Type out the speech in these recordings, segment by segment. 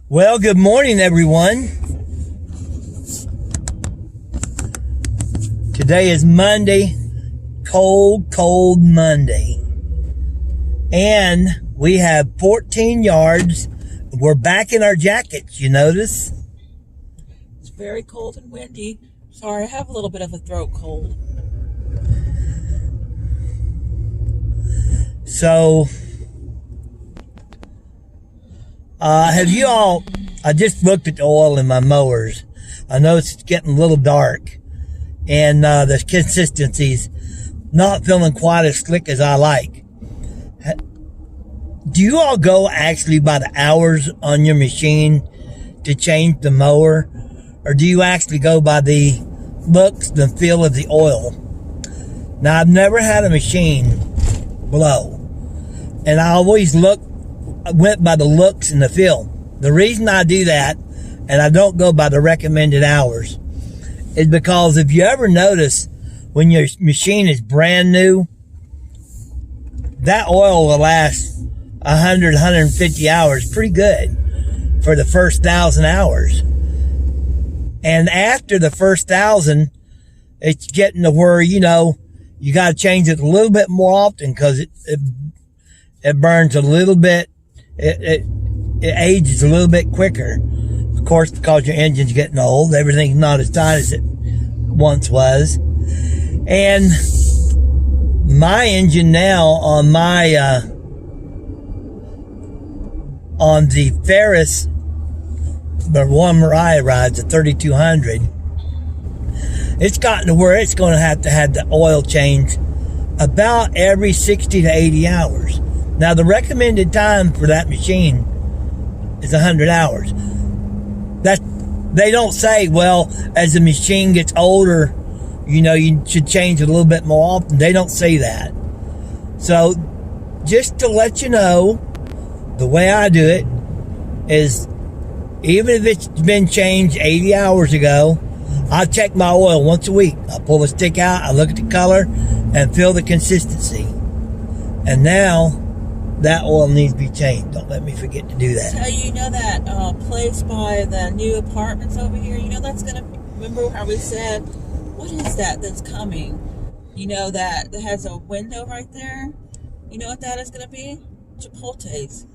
Well, good morning, everyone. Today is Monday, cold Monday. And we have 14 yards. We're back in our jackets, you notice? It's very cold and windy. Sorry, I have a little bit of a throat cold. So, I just looked at the oil in my mowers. I know it's getting a little dark and the consistency's not feeling quite as slick as I like. Do you all go actually by the hours on your machine to change the mower? Or do you actually go by the looks, the feel of the oil? Now, I've never had a machine blow. And I always went by the looks and the feel. The reason I do that, and I don't go by the recommended hours, is because if you ever notice when your machine is brand new, that oil will last 100, 150 hours pretty good for the first 1,000 hours. And after the first 1,000, it's getting to where, you got to change it a little bit more often because it burns a little bit. It ages a little bit quicker. Of course, because your engine's getting old, everything's not as tight as it once was. And my engine now on on the Ferris, the one Mariah rides, the 3200, it's gotten to where it's going to have the oil change about every 60 to 80 hours. Now, the recommended time for that machine is 100 hours. They don't say, well, as the machine gets older, you should change it a little bit more often. They don't say that. So, just to let you know, the way I do it is, even if it's been changed 80 hours ago, I check my oil once a week. I pull the stick out, I look at the color, and feel the consistency. And now, that oil needs to be changed. Don't let me forget to do that. So that place by the new apartments over here, that's going to, remember how we said, what is that that's coming? That has a window right there? You know what that is going to be? Chipotle's.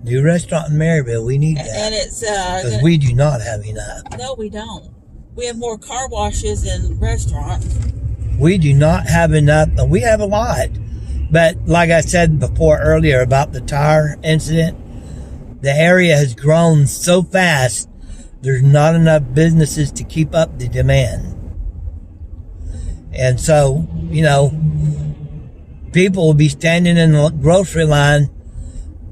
New restaurant in Maryville. We need that. And it's... because we do not have enough. No, we don't. We have more car washes and restaurants. We do not have enough. We have a lot. But like I said before earlier about the tire incident, the area has grown so fast, there's not enough businesses to keep up the demand. And so, people will be standing in the grocery line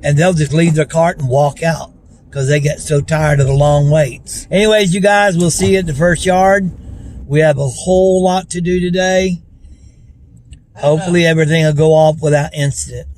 and they'll just leave their cart and walk out because they get so tired of the long waits. Anyways, you guys, we'll see you at the first yard. We have a whole lot to do today. Hopefully everything will go off without incident.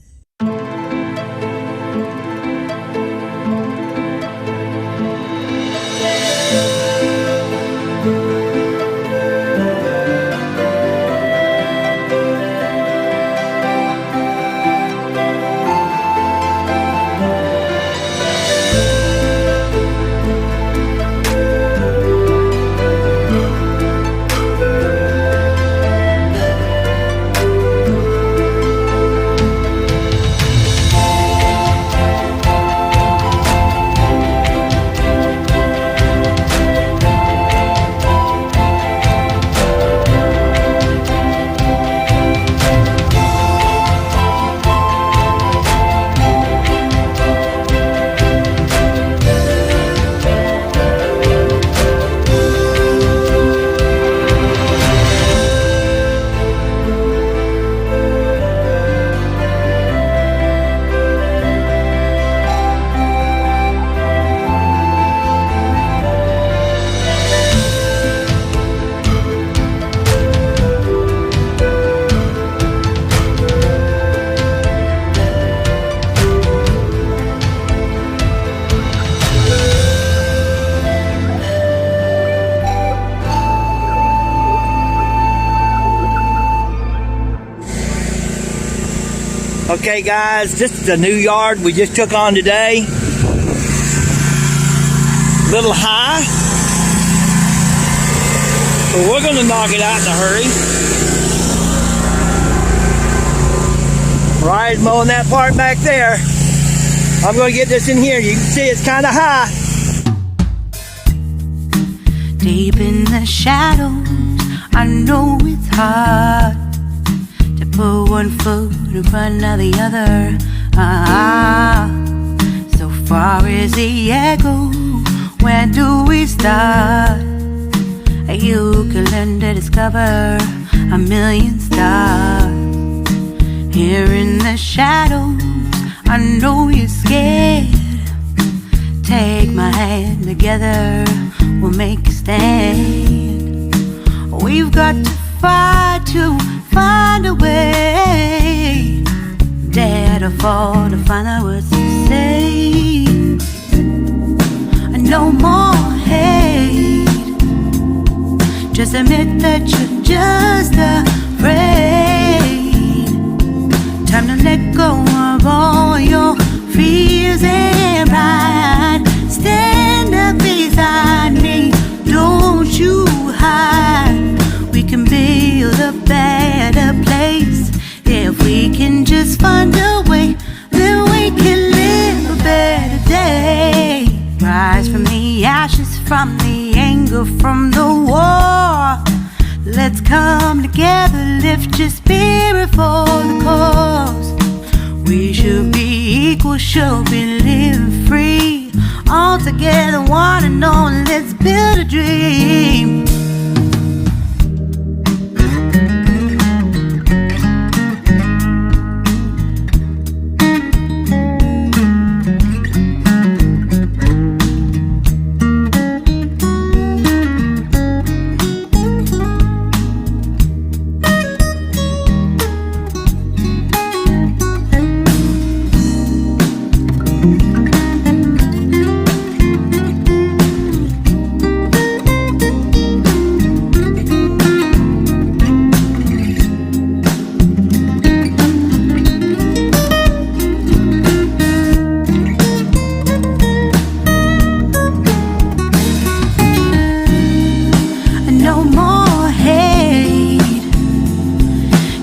Okay guys, this is a new yard we just took on today. Little high. But we're gonna knock it out in a hurry. Right, mowing that part back there. I'm gonna get this in here. You can see it's kind of high. Deep in the shadows, I know it's hard to put one foot in front of the other. So far as the echo, where do we start? You can learn to discover a million stars. Here in the shadows, I know you're scared. Take my hand, together we'll make a stand. We've got to fight to find a way. Dare to fall to find out what to say. No more hate. Just admit that you're just afraid. Time to let go of all your fears and pride. Stand up beside me, don't you hide. We can build a better place. If we can just find a way, then we can live a better day. Rise from the ashes, from the anger, from the war. Let's come together, lift your spirit for the cause. We should be equal, should be living free. All together, one and all, let's build a dream.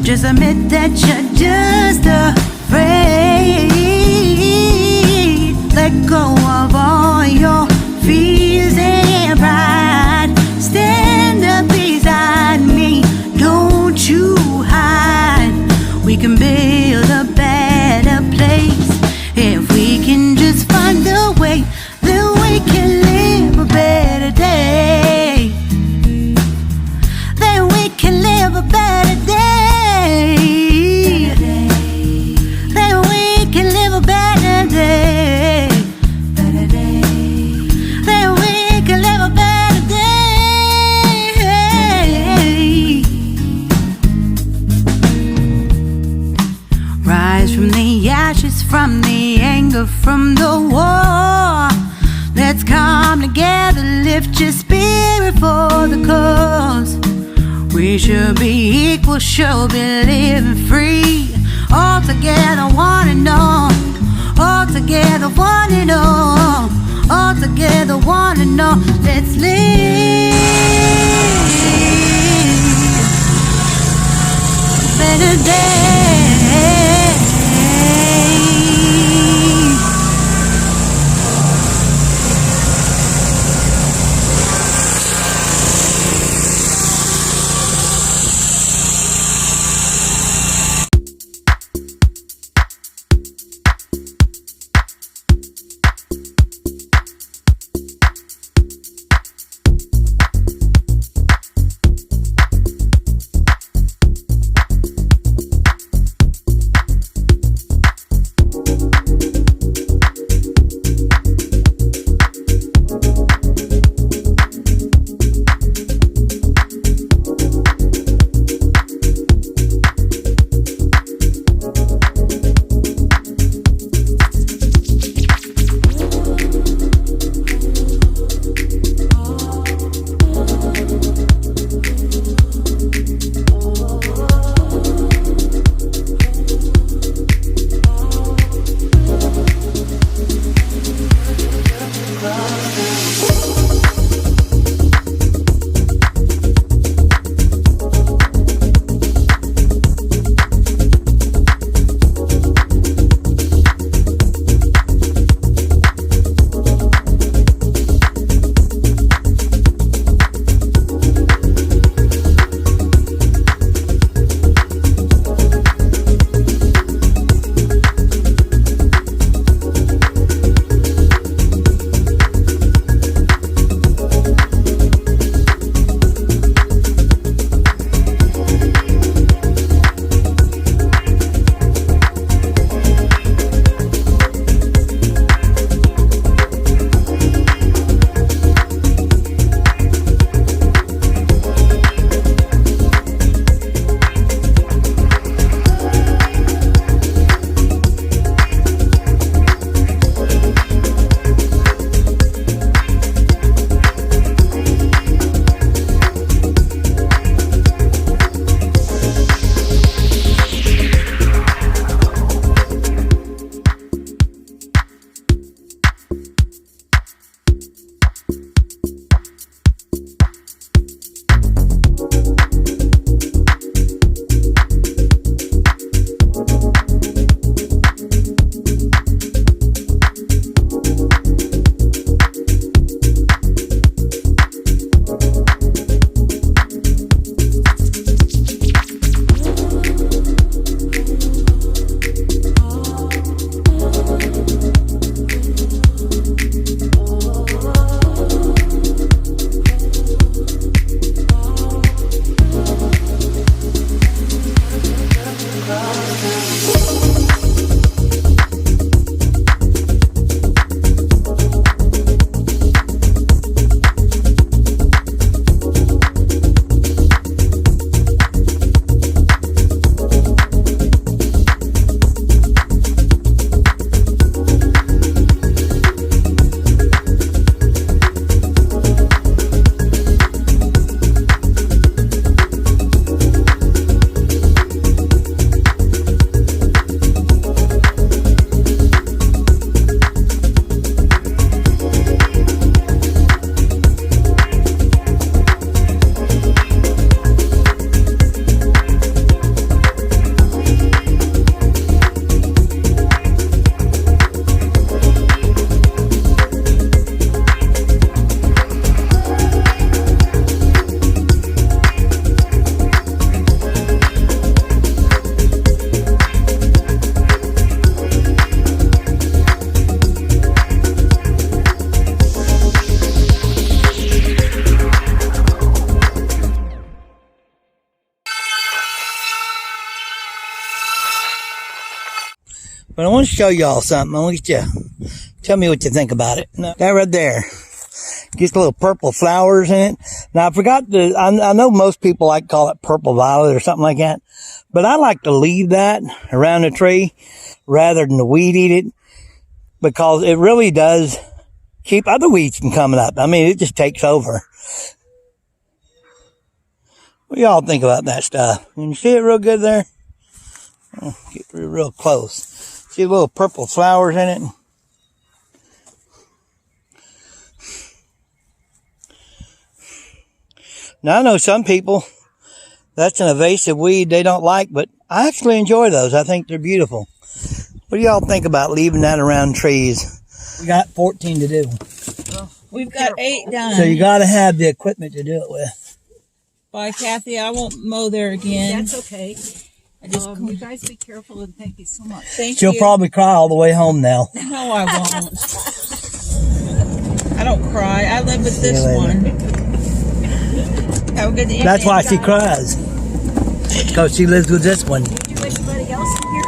Just admit that you're just afraid. Let go of all your fears and pride. Stand up beside me, don't you hide. We can build a better place. If we can just find a way, then we can live a better day. Then we can live a better day. Then we can live a better day. Better day. Then we can live a better day. Rise from the ashes, from the anger, from the war. Let's come together, lift your spirit for the cause. We should be equal, should be living free. All together, one and all. All together, one and all. All together, one and all. Let's live a better day. But I want to show y'all something. I want you to tell me what you think about it. That right there. Just little purple flowers in it. Now, I forgot I know most people like to call it purple violet or something like that. But I like to leave that around the tree rather than to weed eat it, because it really does keep other weeds from coming up. I mean, it just takes over. What do y'all think about that stuff? Can you see it real good there? Oh, get real close. See the little purple flowers in it? Now, I know some people, that's an invasive weed they don't like, but I actually enjoy those. I think they're beautiful. What do y'all think about leaving that around trees? We got 14 to do. We've got 8 done. So you got to have the equipment to do it with. Bye, Kathy. I won't mow there again. That's okay. You guys be careful, and thank you so much. Thank She'll you. probably cry all the way home now. No, I won't. I don't cry. I live with this later. one. Have a good evening. That's why she cries. Because she lives with this one. Do anybody else in here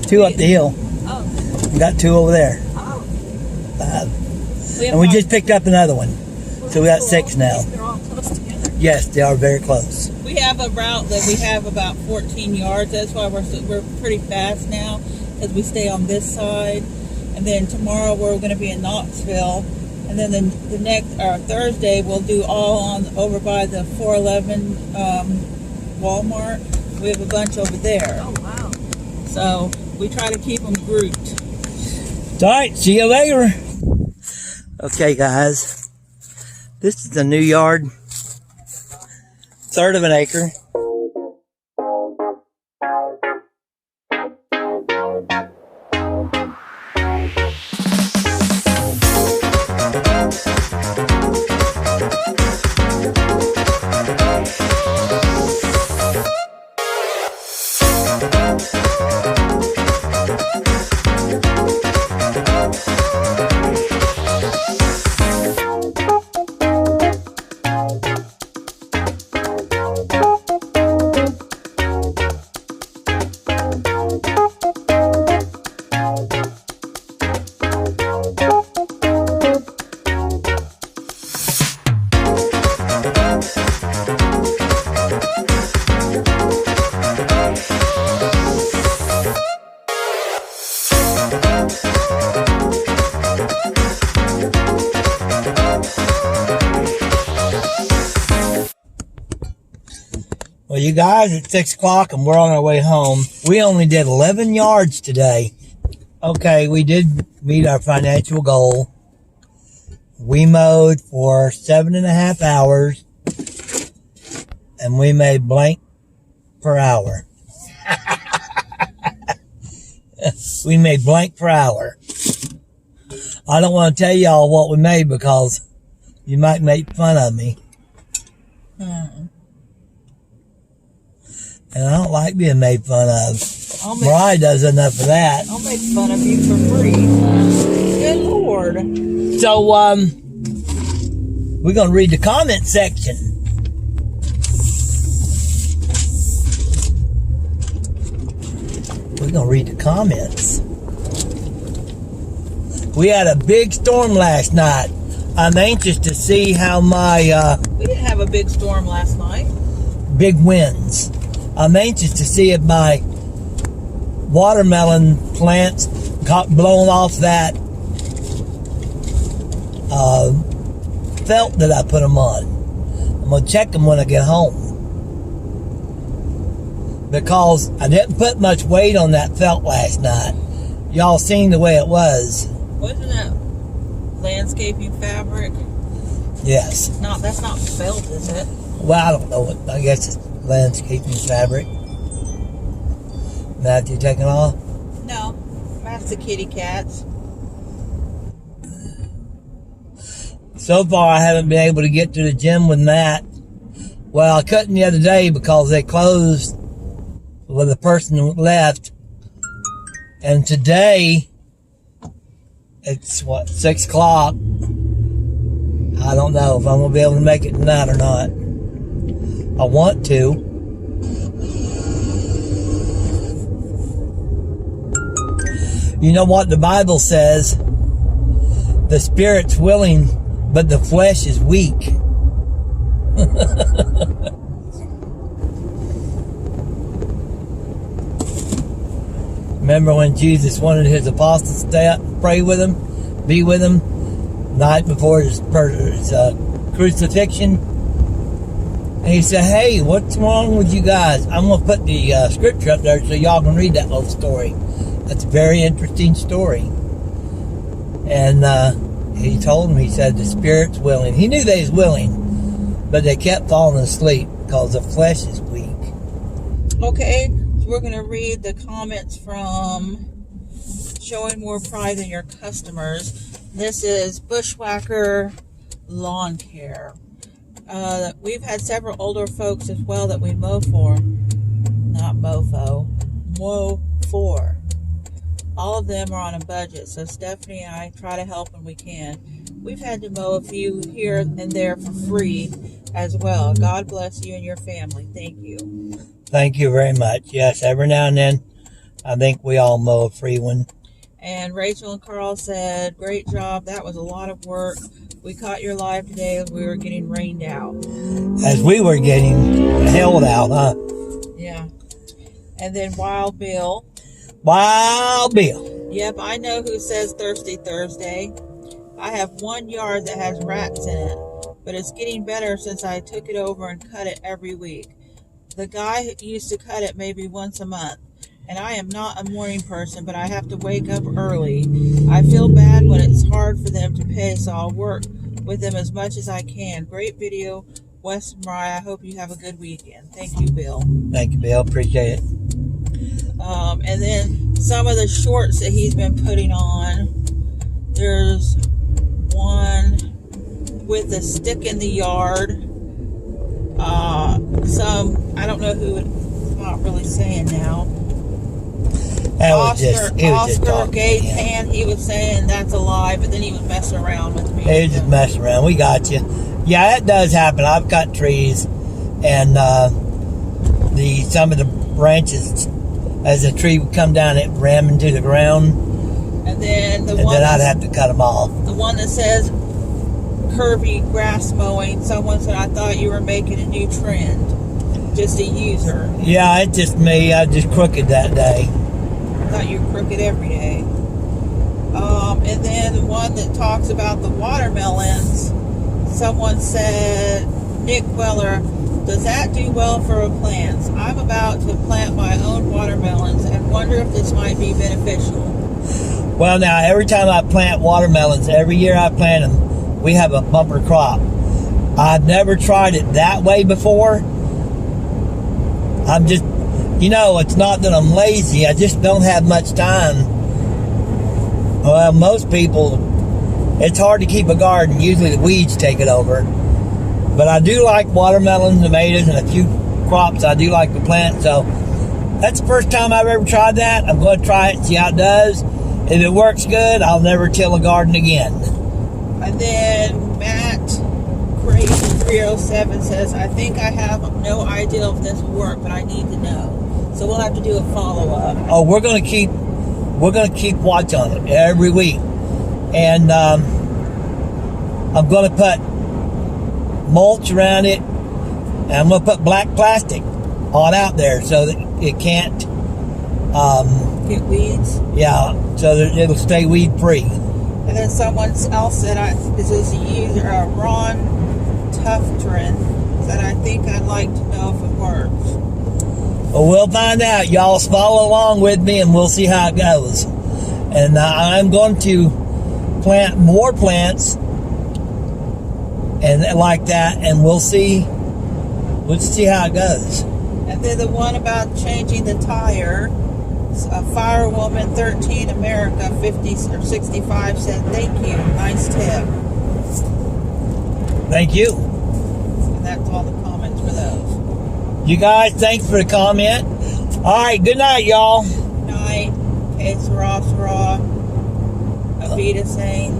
still? 2 up the hill. Oh. We got 2 over there. Oh. And we just picked up another one. So we got 6 now. They're all close together. Yes, they are very close. We have a route that we have about 14 yards. That's why we're pretty fast now, because we stay on this side. And then tomorrow we're going to be in Knoxville. And then the next Thursday we'll do all on over by the 411 Walmart. We have a bunch over there. Oh, wow. So we try to keep them grouped. All right, see you later. Okay, guys. This is the new yard. 1/3 of an acre. Well, you guys, it's 6 o'clock and we're on our way home. We only did 11 yards today. Okay, we did meet our financial goal. We mowed for 7.5 hours and we made blank per hour. We made blank per hour. I don't want to tell y'all what we made because you might make fun of me. And I don't like being made fun of. Mariah does enough of that. I'll make fun of you for free. Good Lord. So, we're going to read the comment section. We're going to read the comments. We had a big storm last night. I'm anxious to see how my We didn't have a big storm last night. big winds. I'm anxious to see if my watermelon plants got blown off that felt that I put them on. I'm going to check them when I get home. Because I didn't put much weight on that felt last night. Y'all seen the way it was. Wasn't that landscaping fabric? Yes. That's not felt, is it? Well, I don't know what. I guess it's landscaping fabric. Matthew taking off? No. That's the kitty cats. So far, I haven't been able to get to the gym with Matt. Well, I couldn't the other day because they closed with the person who left. And today, it's 6 o'clock. I don't know if I'm going to be able to make it tonight or not. I want to. You know what the Bible says? The spirit's willing, but the flesh is weak. Remember when Jesus wanted his apostles to stay up and pray with him, be with him, night before his crucifixion? And he said, hey, what's wrong with you guys? I'm going to put the scripture up there so y'all can read that little story. That's a very interesting story. And he told them, he said, the spirit's willing. He knew they was willing, but they kept falling asleep because the flesh is weak. Okay, so we're going to read the comments from Showing More Pride Than Your Customers. This is Bushwhacker Lawn Care. We've had several older folks as well that we mow for. Not mofo. Mow for. All of them are on a budget, so Stephanie and I try to help when we can. We've had to mow a few here and there for free as well. God bless you and your family. Thank you. Thank you very much. Yes, every now and then, I think we all mow a free one. And Rachel and Carl said, great job. That was a lot of work. We caught your live today as we were getting rained out. As we were getting held out, huh? Yeah. And then Wild Bill. Wild Bill. Yep, I know who says Thirsty Thursday. I have one yard that has rats in it, but it's getting better since I took it over and cut it every week. The guy used to cut it maybe once a month, and I am not a morning person, but I have to wake up early. I feel bad when it's hard for them to pay, so I'll work with them as much as I can. Great video, Wes and Mariah. I hope you have a good weekend. Thank you, Bill. Thank you, Bill. Appreciate it. And then some of the shorts that he's been putting on. There's one with a stick in the yard. I don't know who it's not really saying now. Oscar Gay Pan, he was saying that's a lie, but then he was messing around with me. He was just messing around. We got you. Yeah, that does happen. I've cut trees, and some of the branches, as the tree would come down, it ram into the ground. And then then I'd have to cut them off. The one that says curvy grass mowing, someone said, I thought you were making a new trend. Just a user. Yeah, it's just me. I just crooked that day. I thought you were crooked every day. And then the one that talks about the watermelons, someone said, Nick Weller, does that do well for plants? I'm about to plant my own watermelons and wonder if this might be beneficial. Well, now, every time I plant watermelons, every year I plant them, we have a bumper crop. I've never tried it that way before. I'm just, it's not that I'm lazy. I just don't have much time. Well, most people, it's hard to keep a garden. Usually the weeds take it over. But I do like watermelons, tomatoes, and a few crops I do like to plant. So that's the first time I've ever tried that. I'm going to try it and see how it does. If it works good, I'll never till a garden again. And then Matt Crazy 307 says, I think I have no idea if this will work, but I need to know. So we'll have to do a follow-up. Oh, we're going to keep watch on it every week. And I'm going to put mulch around it, and I'm going to put black plastic on out there so that it can't get weeds. Yeah, so that it'll stay weed free. And then someone else said, this is a user, Ron Tuftrin, said, I think I'd like to know if it works. Well, we'll find out. Y'all follow along with me, and we'll see how it goes. And I'm going to plant more plants and like that, and we'll see how it goes. And then the one about changing the tire, Firewoman 13 America 50 or 65 said, thank you, nice tip. Thank you. And that's all the comments for those. You guys, thanks for the comment. All right, good night, y'all. Night. Okay, Sarah. Avita saying,